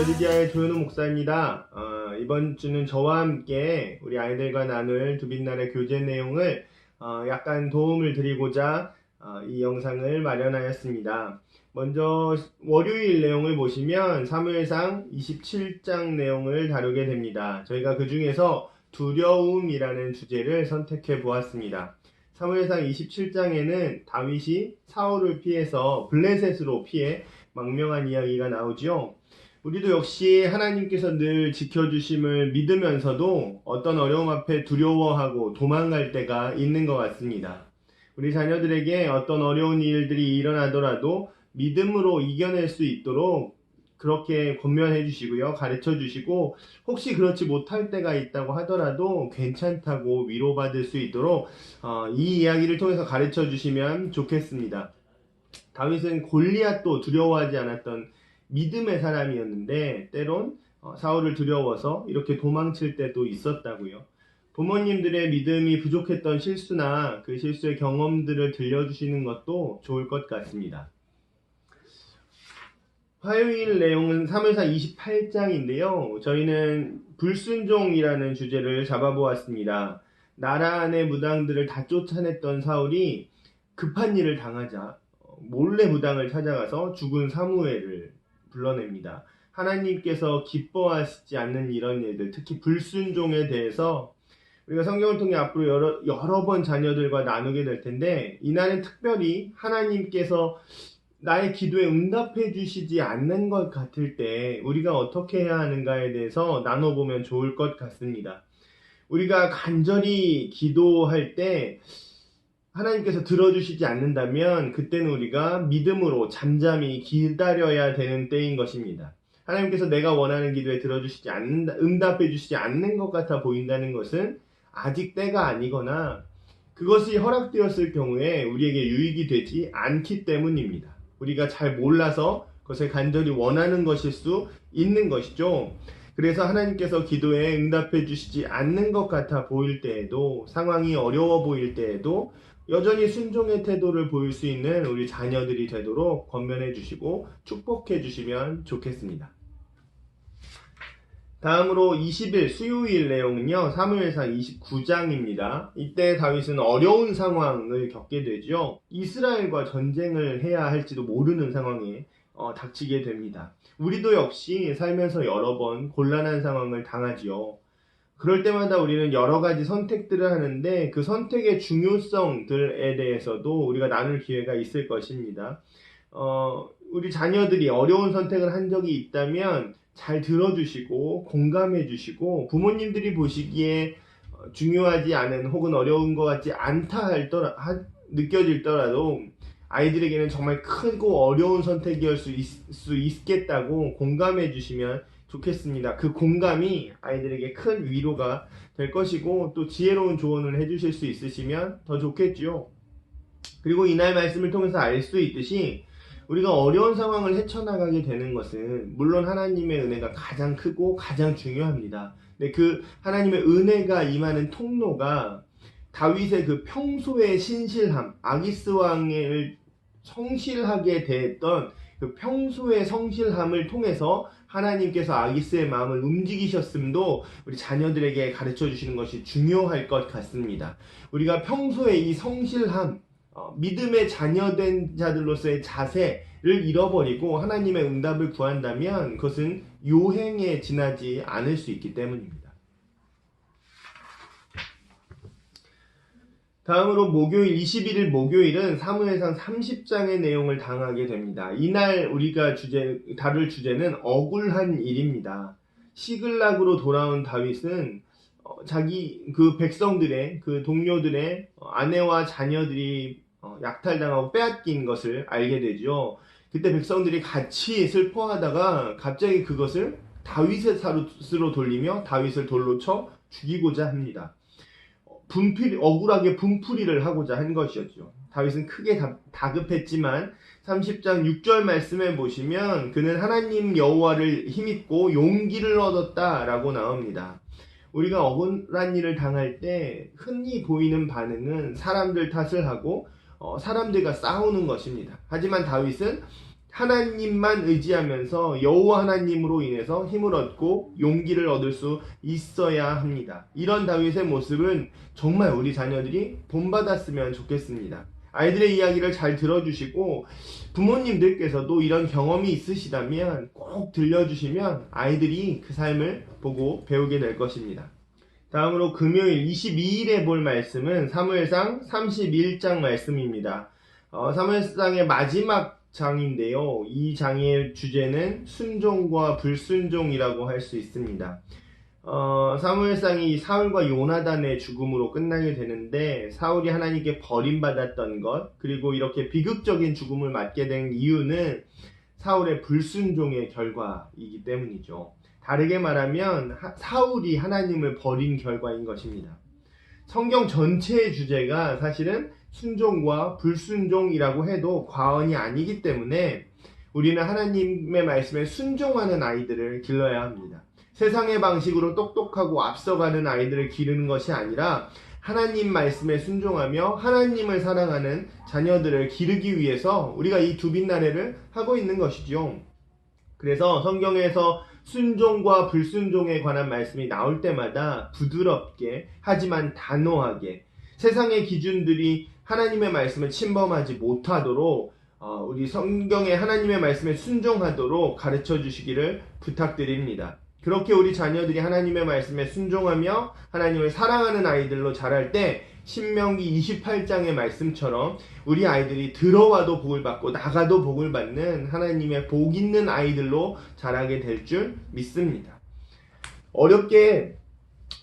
필라델피아의 조현우 목사입니다. 이번 주는 저와 함께 우리 아이들과 나눌 두빛날의 교재 내용을 약간 도움을 드리고자 이 영상을 마련하였습니다. 먼저 월요일 내용을 보시면 사무엘상 27장 내용을 다루게 됩니다. 저희가 그 중에서 두려움이라는 주제를 선택해 보았습니다. 사무엘상 27장에는 다윗이 사울을 피해서 블레셋으로 피해 망명한 이야기가 나오죠. 우리도 역시 하나님께서 늘 지켜주심을 믿으면서도 어떤 어려움 앞에 두려워하고 도망갈 때가 있는 것 같습니다. 우리 자녀들에게 어떤 어려운 일들이 일어나더라도 믿음으로 이겨낼 수 있도록 그렇게 권면해 주시고요. 가르쳐 주시고 혹시 그렇지 못할 때가 있다고 하더라도 괜찮다고 위로받을 수 있도록 이 이야기를 통해서 가르쳐 주시면 좋겠습니다. 다윗은 골리앗도 두려워하지 않았던 믿음의 사람이었는데 때론 사울을 두려워서 이렇게 도망칠 때도 있었다고요. 부모님들의 믿음이 부족했던 실수나 그 실수의 경험들을 들려주시는 것도 좋을 것 같습니다. 화요일 내용은 사무엘상 28장인데요. 저희는 불순종이라는 주제를 잡아보았습니다. 나라 안의 무당들을 다 쫓아냈던 사울이 급한 일을 당하자 몰래 무당을 찾아가서 죽은 사무엘을 불러냅니다. 하나님께서 기뻐하시지 않는 이런 일들, 특히 불순종에 대해서 우리가 성경을 통해 앞으로 여러 번 자녀들과 나누게 될 텐데, 이날은 특별히 하나님께서 나의 기도에 응답해 주시지 않는 것 같을 때 우리가 어떻게 해야 하는가에 대해서 나눠보면 좋을 것 같습니다. 우리가 간절히 기도할 때 하나님께서 들어주시지 않는다면 그때는 우리가 믿음으로 잠잠히 기다려야 되는 때인 것입니다. 하나님께서 내가 원하는 기도에 들어주시지 않는다, 응답해 주시지 않는 것 같아 보인다는 것은 아직 때가 아니거나 그것이 허락되었을 경우에 우리에게 유익이 되지 않기 때문입니다. 우리가 잘 몰라서 그것을 간절히 원하는 것일 수 있는 것이죠. 그래서 하나님께서 기도에 응답해 주시지 않는 것 같아 보일 때에도, 상황이 어려워 보일 때에도 여전히 순종의 태도를 보일 수 있는 우리 자녀들이 되도록 권면해 주시고 축복해 주시면 좋겠습니다. 다음으로 20일 수요일 내용은요, 사무엘상 29장입니다. 이때 다윗은 어려운 상황을 겪게 되죠. 이스라엘과 전쟁을 해야 할지도 모르는 상황에 닥치게 됩니다. 우리도 역시 살면서 여러 번 곤란한 상황을 당하지요. 그럴 때마다 우리는 여러 가지 선택들을 하는데 그 선택의 중요성들에 대해서도 우리가 나눌 기회가 있을 것입니다. 우리 자녀들이 어려운 선택을 한 적이 있다면 잘 들어주시고 공감해 주시고, 부모님들이 보시기에 중요하지 않은 혹은 어려운 것 같지 않다 느껴질더라도 아이들에게는 정말 크고 어려운 선택이었을 수 있겠다고 공감해 주시면 좋겠습니다. 그 공감이 아이들에게 큰 위로가 될 것이고 또 지혜로운 조언을 해주실 수 있으시면 더 좋겠죠. 그리고 이날 말씀을 통해서 알 수 있듯이 우리가 어려운 상황을 헤쳐나가게 되는 것은 물론 하나님의 은혜가 가장 크고 가장 중요합니다. 근데 그 하나님의 은혜가 임하는 통로가 다윗의 그 평소의 신실함, 아기스 왕을 성실하게 대했던 그 평소의 성실함을 통해서 하나님께서 아기스의 마음을 움직이셨음도 우리 자녀들에게 가르쳐 주시는 것이 중요할 것 같습니다. 우리가 평소에 이 성실함, 믿음의 자녀된 자들로서의 자세를 잃어버리고 하나님의 응답을 구한다면 그것은 요행에 지나지 않을 수 있기 때문입니다. 다음으로 목요일 21일 목요일은 사무엘상 30장의 내용을 당하게 됩니다. 이날 우리가 다룰 주제는 억울한 일입니다. 시글락으로 돌아온 다윗은 자기 그 백성들의 그 동료들의 아내와 자녀들이 약탈당하고 빼앗긴 것을 알게 되죠. 그때 백성들이 같이 슬퍼하다가 갑자기 그것을 다윗의 탓으로 돌리며 다윗을 돌로 쳐 죽이고자 합니다. 억울하게 분풀이를 하고자 한 것이었죠. 다윗은 크게 다급했지만 30장 6절 말씀에 보시면 그는 하나님 여호와를 힘입고 용기를 얻었다라고 나옵니다. 우리가 억울한 일을 당할 때 흔히 보이는 반응은 사람들 탓을 하고 사람들과 싸우는 것입니다. 하지만 다윗은 하나님만 의지하면서 여호와 하나님으로 인해서 힘을 얻고 용기를 얻을 수 있어야 합니다. 이런 다윗의 모습은 정말 우리 자녀들이 본받았으면 좋겠습니다. 아이들의 이야기를 잘 들어주시고 부모님들께서도 이런 경험이 있으시다면 꼭 들려주시면 아이들이 그 삶을 보고 배우게 될 것입니다. 다음으로 금요일 22일에 볼 말씀은 사무엘상 31장 말씀입니다. 사무엘상의 마지막 장인데요. 이 장의 주제는 순종과 불순종이라고 할 수 있습니다. 사무엘상이 사울과 요나단의 죽음으로 끝나게 되는데 사울이 하나님께 버림받았던 것 그리고 이렇게 비극적인 죽음을 맞게 된 이유는 사울의 불순종의 결과이기 때문이죠. 다르게 말하면 사울이 하나님을 버린 결과인 것입니다. 성경 전체의 주제가 사실은 순종과 불순종이라고 해도 과언이 아니기 때문에 우리는 하나님의 말씀에 순종하는 아이들을 길러야 합니다. 세상의 방식으로 똑똑하고 앞서가는 아이들을 기르는 것이 아니라 하나님 말씀에 순종하며 하나님을 사랑하는 자녀들을 기르기 위해서 우리가 이 두 빛나래를 하고 있는 것이죠. 그래서 성경에서 순종과 불순종에 관한 말씀이 나올 때마다 부드럽게 하지만 단호하게 세상의 기준들이 하나님의 말씀을 침범하지 못하도록 우리 성경의 하나님의 말씀에 순종하도록 가르쳐 주시기를 부탁드립니다. 그렇게 우리 자녀들이 하나님의 말씀에 순종하며 하나님을 사랑하는 아이들로 자랄 때 신명기 28장의 말씀처럼 우리 아이들이 들어와도 복을 받고 나가도 복을 받는 하나님의 복 있는 아이들로 자라게 될 줄 믿습니다. 어렵게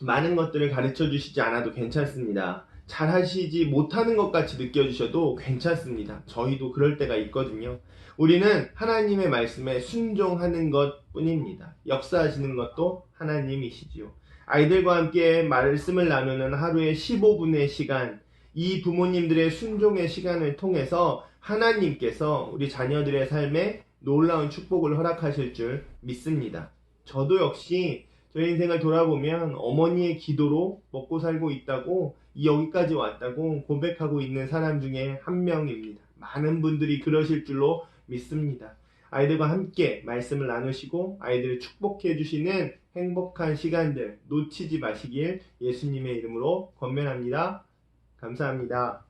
많은 것들을 가르쳐 주시지 않아도 괜찮습니다. 잘 하시지 못하는 것 같이 느껴지셔도 괜찮습니다. 저희도 그럴 때가 있거든요. 우리는 하나님의 말씀에 순종하는 것 뿐입니다. 역사하시는 것도 하나님이시지요. 아이들과 함께 말씀을 나누는 하루에 15분의 시간, 이 부모님들의 순종의 시간을 통해서 하나님께서 우리 자녀들의 삶에 놀라운 축복을 허락하실 줄 믿습니다. 저도 역시 저희 인생을 돌아보면 어머니의 기도로 먹고 살고 있다고 여기까지 왔다고 고백하고 있는 사람 중에 한 명입니다. 많은 분들이 그러실 줄로 믿습니다. 아이들과 함께 말씀을 나누시고 아이들을 축복해 주시는 행복한 시간들 놓치지 마시길 예수님의 이름으로 권면합니다. 감사합니다.